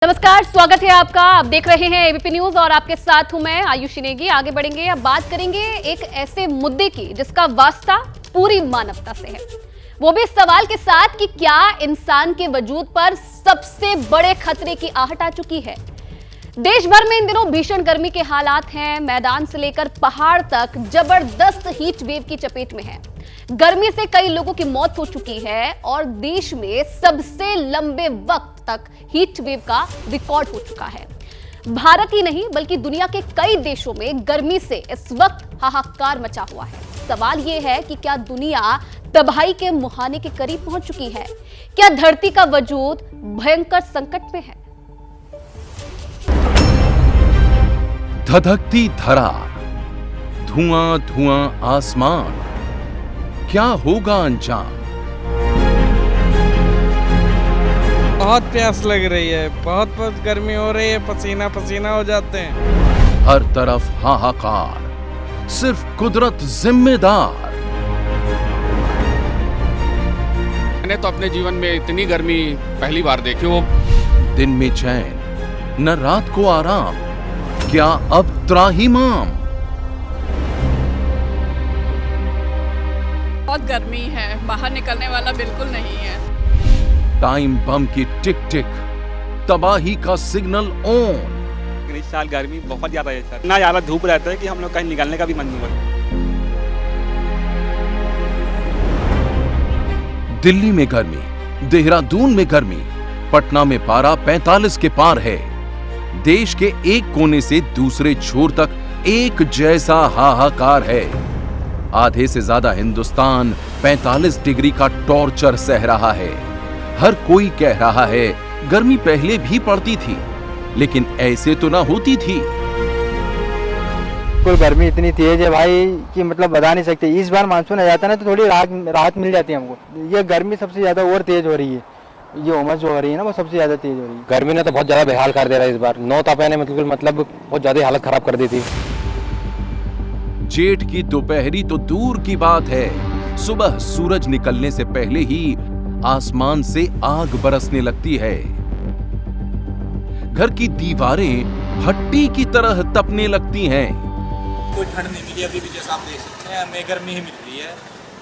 नमस्कार, स्वागत है आपका। आप देख रहे हैं एबीपी न्यूज और आपके साथ हूं मैं आयुषी नेगी। आगे बढ़ेंगे, अब बात करेंगे एक ऐसे मुद्दे की जिसका वास्ता पूरी मानवता से है, वो भी इस सवाल के साथ कि क्या इंसान के वजूद पर सबसे बड़े खतरे की आहट आ चुकी है। देश भर में इन दिनों भीषण गर्मी के हालात हैं। मैदान से लेकर पहाड़ तक जबरदस्त हीट वेव की चपेट में है। गर्मी से कई लोगों की मौत हो चुकी है और देश में सबसे लंबे वक्त तक हीट वेव का रिकॉर्ड हो चुका है। भारत ही नहीं बल्कि दुनिया के कई देशों में गर्मी से इस वक्त हाहाकार मचा हुआ है। सवाल यह है कि क्या दुनिया तबाही के मुहाने के करीब पहुंच चुकी है? क्या धरती का वजूद भयंकर संकट में है? धधकती धरा, धुआं धुआं आसमान, क्या होगा अंजाम? बहुत प्यास लग रही है, बहुत गर्मी हो रही है, पसीना पसीना हो जाते हैं। हर तरफ हाहाकार, सिर्फ कुदरत जिम्मेदार। मैंने तो अपने जीवन में इतनी गर्मी पहली बार देखी हो। दिन में चैन, न रात को आराम, क्या अब त्राहिमाम? बहुत गर्मी है, बाहर निकलने वाला बिल्कुल नहीं है। टाइम बम की टिक टिक, तबाही का सिग्नल ऑन। इस साल गर्मी बहुत ज्यादा है सर, इतना ज्यादा धूप रहता है कि हम लोग कहीं निकलने का भी मन नहीं होता। दिल्ली में गर्मी, देहरादून में गर्मी, पटना में पारा 45 के पार है। देश के एक कोने से दूसरे छोर तक एक जैसा हाहाकार है। आधे से ज्यादा हिंदुस्तान 45 डिग्री का टॉर्चर सह रहा है। हर कोई कह रहा है गर्मी पहले भी पड़ती थी, लेकिन ऐसे तो ना होती थी। कुल गर्मी इतनी तेज है भाई कि मतलब बता नहीं सकते। इस बार मानसून आ जाता है ना तो थोड़ी राहत मिल जाती है हमको। ये गर्मी सबसे ज्यादा और तेज हो रही है, ये उमस जो हो रही है ना वो सबसे ज्यादा तेज हो रही है। गर्मी ने तो बहुत ज्यादा बेहाल कर दे रहा है इस बार। 9 तापे ने मतलब बहुत ज्यादा हालत खराब कर दी थी। जेठ की दोपहरी तो दूर की बात है, सुबह सूरज निकलने से पहले ही आसमान से आग बरसने लगती है। घर की दीवारें भट्टी की तरह तपने लगती हैं। कोई ठंड नहीं मिली अभी भी, जैसा आप देख सकते हैं हमें गर्मी ही मिल रही है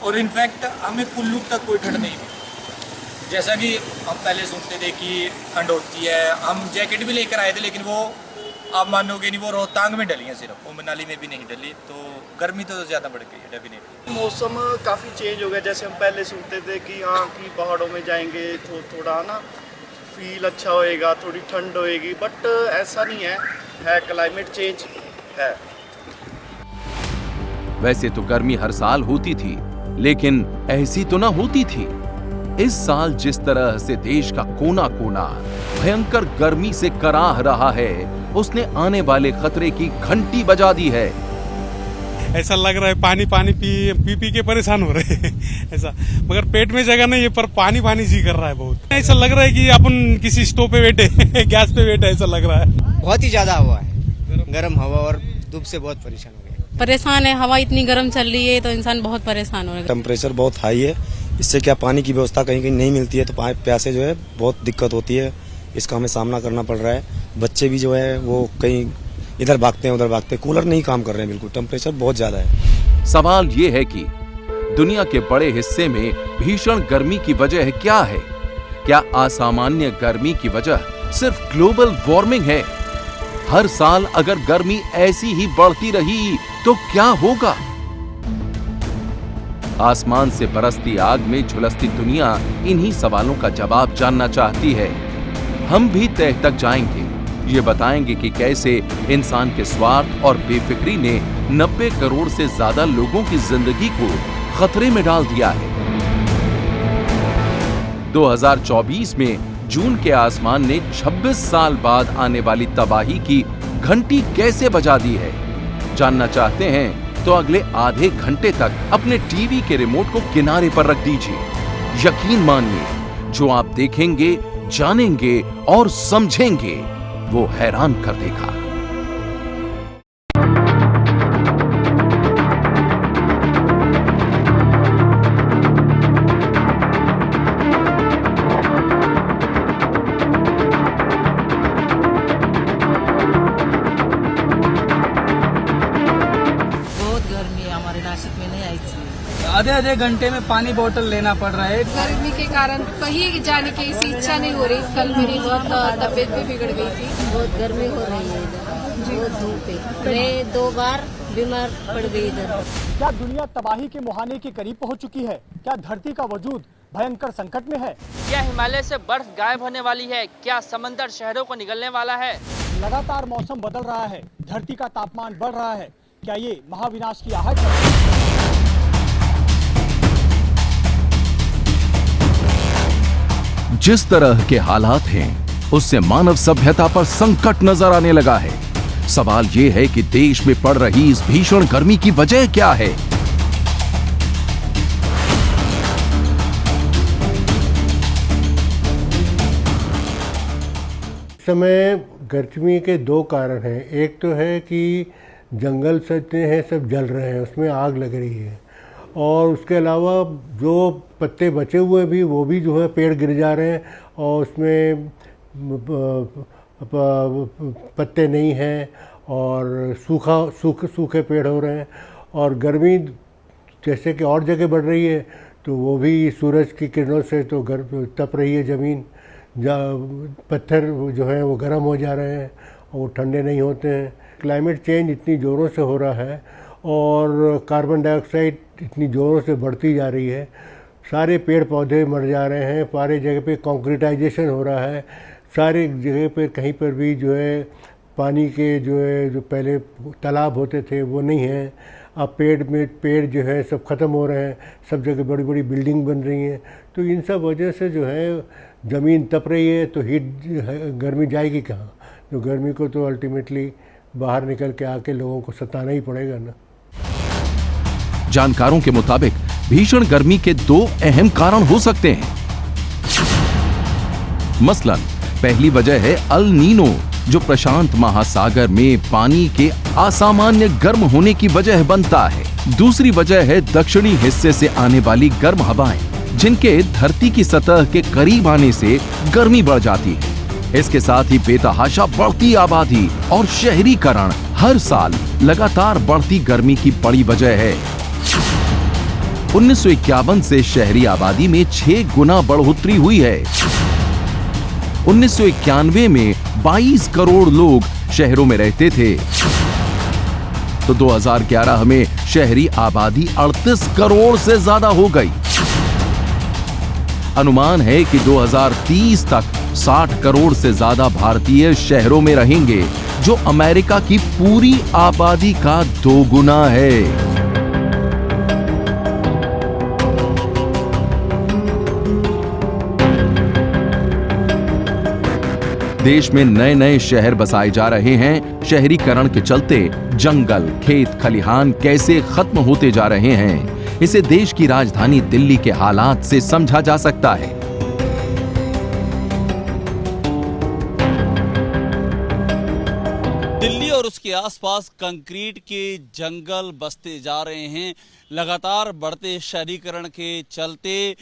और इनफैक्ट हमें कुल्लू तक कोई ठंड नहीं मिली। जैसा कि हम पहले सुनते थे कि ठंड होती है, हम जैकेट भी लेकर आए थे, लेकिन वो आप मानोगे नहीं, वो रोहतांग में डली है सिर्फ, वो मनाली में भी नहीं डली। तो गर्मी तो ज़्यादा बढ़ गई है डेफिनेटली। मौसम काफ़ी चेंज हो गया। जैसे हम पहले सुनते थे कि हाँ कि पहाड़ों में जाएंगे तो थोड़ा ना फील अच्छा होएगा, थोड़ी ठंड होएगी, बट ऐसा नहीं है क्लाइमेट चेंज है। वैसे तो गर्मी हर साल होती थी, लेकिन ऐसी तो ना होती थी। इस साल जिस तरह से देश का कोना कोना भयंकर गर्मी से कराह रहा है, उसने आने वाले खतरे की घंटी बजा दी है। ऐसा लग रहा है पानी पानी पी के परेशान हो रहे हैं ऐसा, मगर पेट में जगह नहीं है, पर पानी पानी जी कर रहा है बहुत। ऐसा लग रहा है कि अपन किसी स्टोव पे बैठे गैस पे बैठे, ऐसा लग रहा है। बहुत ही ज्यादा हवा है, गर्म हवा, और धूप से बहुत परेशान हो गए। परेशान है, हवा इतनी गर्म चल रही है तो इंसान बहुत परेशान हो रहा है। टेम्परेचर बहुत हाई है, इससे क्या पानी की व्यवस्था कहीं कहीं नहीं मिलती है, तो प्यासे जो है बहुत दिक्कत होती है। इसका हमें सामना करना पड़ रहा है। बच्चे भी जो है वो कहीं इधर भागते हैं उधर भागते हैं, कूलर नहीं काम कर रहे हैं बिल्कुल, टेम्परेचर बहुत ज्यादा है। सवाल ये है कि दुनिया के बड़े हिस्से में भीषण गर्मी की वजह क्या है? क्या असामान्य गर्मी की वजह सिर्फ ग्लोबल वार्मिंग है? हर साल अगर गर्मी ऐसी ही बढ़ती रही तो क्या होगा? आसमान से बरसती आग में झुलसती दुनिया इन्हीं सवालों का जवाब जानना चाहती है। हम भी तह तक जाएंगे, ये बताएंगे कि कैसे इंसान के स्वार्थ और बेफिक्री ने 90 करोड़ से ज्यादा लोगों की जिंदगी को खतरे में डाल दिया है। 2024 में जून के आसमान ने 26 साल बाद आने वाली तबाही की घंटी कैसे बजा दी है? जानना चाहते हैं तो अगले आधे घंटे तक अपने टीवी के रिमोट को किनारे पर रख दीजिए। यकीन मानिए, जो आप देखेंगे, जानेंगे और समझेंगे, वो हैरान कर देगा। आधे घंटे में पानी बोतल लेना पड़ रहा है। गर्मी के कारण कहीं जाने की इच्छा नहीं हो रही। कल मेरी बहुत तबीयत भी बिगड़ गई थी। बहुत गर्मी हो रही है इधर, बहुत धूप है। मैं 2 बार बीमार पड़ गई इधर। क्या दुनिया तबाही के मुहाने के करीब पहुंच चुकी है? क्या धरती का वजूद भयंकर संकट में है? क्या हिमालय से बर्फ गायब होने वाली है? क्या समंदर शहरों को निगलने वाला है? लगातार मौसम बदल रहा है, धरती का तापमान बढ़ रहा है। क्या ये महाविनाश की आहट है? जिस तरह के हालात हैं, उससे मानव सभ्यता पर संकट नजर आने लगा है। सवाल ये है कि देश में पड़ रही इस भीषण गर्मी की वजह क्या है? समय गर्मी के 2 कारण हैं। एक तो है कि जंगल जितने हैं सब जल रहे हैं, उसमें आग लग रही है, और उसके अलावा जो पत्ते बचे हुए भी वो भी जो है पेड़ गिर जा रहे हैं और उसमें पत्ते नहीं हैं और सूखे पेड़ हो रहे हैं। और गर्मी जैसे कि और जगह बढ़ रही है तो वो भी सूरज की किरणों से तो तप रही है ज़मीन। पत्थर जो है वो गर्म हो जा रहे हैं और वो ठंडे नहीं होते हैं। क्लाइमेट चेंज इतनी ज़ोरों से हो रहा है और कार्बन डाइऑक्साइड इतनी ज़ोरों से बढ़ती जा रही है। सारे पेड़ पौधे मर जा रहे हैं, सारे जगह पे कंक्रीटाइजेशन हो रहा है, सारे जगह पे कहीं पर भी जो है पानी के जो पहले तालाब होते थे वो नहीं हैं। अब पेड़ जो है सब ख़त्म हो रहे हैं, सब जगह बड़ी बड़ी बिल्डिंग बन रही हैं। तो इन सब वजह से जो है ज़मीन तप रही है, तो गर्मी जाएगी कहाँ? तो गर्मी को तो अल्टीमेटली बाहर निकल के आके लोगों को सताना ही पड़ेगा ना। जानकारों के मुताबिक भीषण गर्मी के 2 अहम कारण हो सकते हैं। मसलन पहली वजह है अल नीनो, जो प्रशांत महासागर में पानी के असामान्य गर्म होने की वजह बनता है। दूसरी वजह है दक्षिणी हिस्से से आने वाली गर्म हवाएं, जिनके धरती की सतह के करीब आने से गर्मी बढ़ जाती है। इसके साथ ही बेतहाशा बढ़ती आबादी और शहरीकरण हर साल लगातार बढ़ती गर्मी की बड़ी वजह है। 1951 से शहरी आबादी में 6 गुना बढ़ोतरी हुई है। 1991 में 22 करोड़ लोग शहरों में रहते थे, तो 2011 में शहरी आबादी 38 करोड़ से ज्यादा हो गई। अनुमान है कि 2030 तक 60 करोड़ से ज्यादा भारतीय शहरों में रहेंगे, जो अमेरिका की पूरी आबादी का 2 गुना है। देश में नए नए शहर बसाए जा रहे हैं। शहरीकरण के चलते जंगल, खेत, खलिहान कैसे खत्म होते जा रहे हैं, इसे देश की राजधानी दिल्ली के हालात से समझा जा सकता है। दिल्ली और उसके आसपास कंक्रीट के जंगल बसते जा रहे हैं। लगातार बढ़ते शहरीकरण के चलते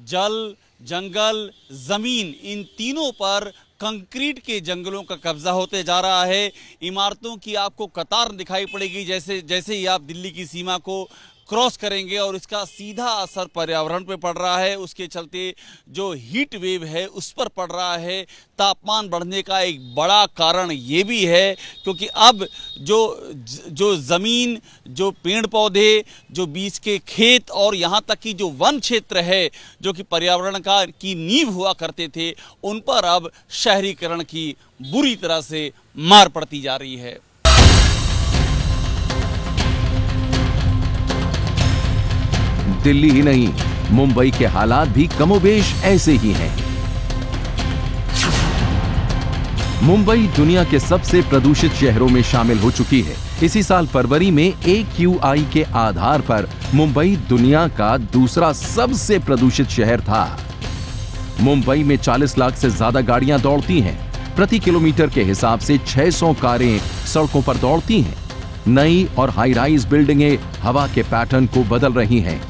जल, जंगल, जमीन, इन तीनों पर कंक्रीट के जंगलों का कब्जा होते जा रहा है। इमारतों की आपको कतार दिखाई पड़ेगी जैसे ही आप दिल्ली की सीमा को क्रॉस करेंगे, और इसका सीधा असर पर्यावरण पे पड़ रहा है। उसके चलते जो हीट वेव है उस पर पड़ रहा है। तापमान बढ़ने का एक बड़ा कारण ये भी है क्योंकि अब जो ज़मीन, जो पेड़ पौधे, जो बीच के खेत और यहाँ तक कि जो वन क्षेत्र है जो कि पर्यावरण की नींव हुआ करते थे, उन पर अब शहरीकरण की बुरी तरह से मार पड़ती जा रही है। दिल्ली ही नहीं, मुंबई के हालात भी कमोबेश ऐसे ही हैं। मुंबई दुनिया के सबसे प्रदूषित शहरों में शामिल हो चुकी है। इसी साल फरवरी में AQI के आधार पर मुंबई दुनिया का दूसरा सबसे प्रदूषित शहर था। मुंबई में 40 लाख से ज्यादा गाड़ियां दौड़ती हैं। प्रति किलोमीटर के हिसाब से 600 कारें सड़कों पर दौड़ती हैं। नई और हाई राइज बिल्डिंगें हवा के पैटर्न को बदल रही हैं।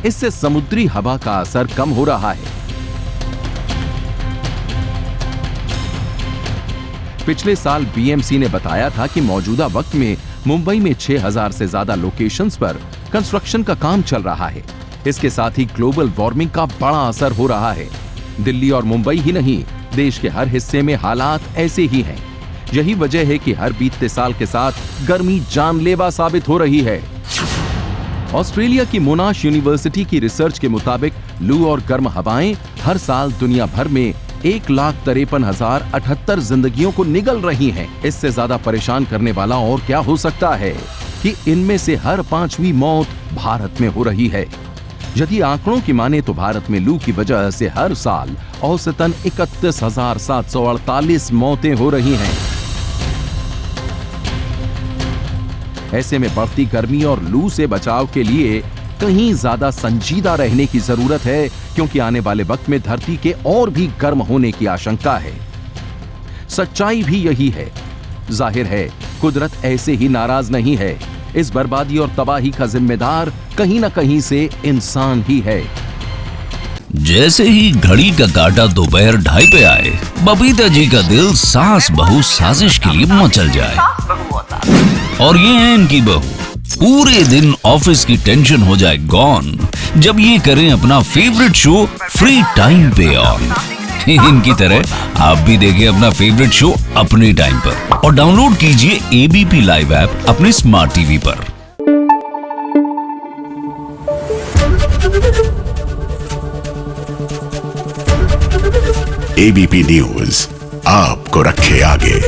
इससे समुद्री हवा का असर कम हो रहा है। पिछले साल BMC ने बताया था कि मौजूदा वक्त में मुंबई में 6000 से ज्यादा लोकेशंस पर कंस्ट्रक्शन का काम चल रहा है। इसके साथ ही ग्लोबल वार्मिंग का बड़ा असर हो रहा है। दिल्ली और मुंबई ही नहीं, देश के हर हिस्से में हालात ऐसे ही हैं। यही वजह है कि हर बीतते साल के साथ गर्मी जानलेवा साबित हो रही है। ऑस्ट्रेलिया की मोनाश यूनिवर्सिटी की रिसर्च के मुताबिक लू और गर्म हवाएं हर साल दुनिया भर में 1,53,078 जिंदगियों को निगल रही हैं। इससे ज्यादा परेशान करने वाला और क्या हो सकता है कि इनमें से हर 5वीं मौत भारत में हो रही है। यदि आंकड़ों की माने तो भारत में लू की वजह से हर साल औसतन 31,748 मौतें हो रही हैं। ऐसे में बढ़ती गर्मी और लू से बचाव के लिए कहीं ज्यादा संजीदा रहने की जरूरत है, क्योंकि आने वाले वक्त में धरती के और भी गर्म होने की आशंका है। सच्चाई भी यही है। जाहिर है कुदरत ऐसे ही नाराज नहीं है। इस बर्बादी और तबाही का जिम्मेदार कहीं न कहीं से इंसान ही है। जैसे ही घड़ी का काटा दोपहर 2:30 पे आए, बबीता जी का दिल सास बहू साजिश के लिए मचल जाए। और ये है इनकी बहू, पूरे दिन ऑफिस की टेंशन हो जाए गॉन जब ये करें अपना फेवरेट शो फ्री टाइम पे ऑन। इनकी तरह आप भी देखें अपना फेवरेट शो अपने टाइम पर और डाउनलोड कीजिए एबीपी लाइव ऐप अपने स्मार्ट टीवी पर। एबीपी न्यूज आपको रखे आगे।